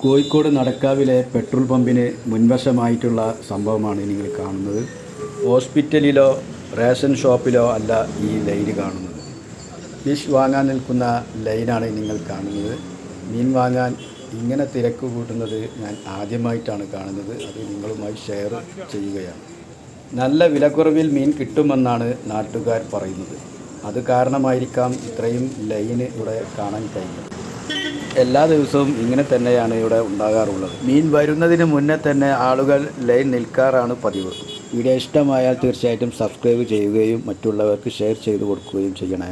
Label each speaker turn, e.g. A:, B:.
A: Kozhikode നടക്കാവിലെ petrol പമ്പിന് മുൻവശമായിട്ടുള്ള സംഭവമാണ് നിങ്ങൾ കാണുന്നത്. ഹോസ്പിറ്റലിലോ റേഷൻ ഷോപ്പിലോ അല്ല ഈ ലൈന് കാണുന്നത്. ഫിഷ് വാങ്ങാൻ നിൽക്കുന്ന ലൈനാണ് നിങ്ങൾ കാണുന്നത്. മീൻ വാങ്ങാൻ ഇങ്ങനെ തിരക്ക് കൂട്ടുന്നത് ഞാൻ ആദ്യമായിട്ടാണ് കാണുന്നത്. അത് നിങ്ങളുമായി ഷെയർ ചെയ്യുകയാണ്. നല്ല വിലക്കുറവിൽ മീൻ കിട്ടുമെന്നാണ് നാട്ടുകാർ പറയുന്നത്. അത് കാരണമായിരിക്കാം ഇത്രയും ലൈന് ഇവിടെ കാണാൻ കഴിഞ്ഞത്. എല്ലാ ദിവസവും ഇങ്ങനെ തന്നെയാണ് ഇവിടെ ഉണ്ടാകാറുള്ളത്. മീൻ വരുന്നതിന് മുന്നേ തന്നെ ആളുകൾ ലൈൻ നിൽക്കാറാണ് പതിവ്. വീഡിയോ ഇഷ്ടമായാൽ തീർച്ചയായിട്ടും സബ്സ്ക്രൈബ് ചെയ്യുകയും മറ്റുള്ളവർക്ക് ഷെയർ ചെയ്ത് കൊടുക്കുകയും ചെയ്യണേ.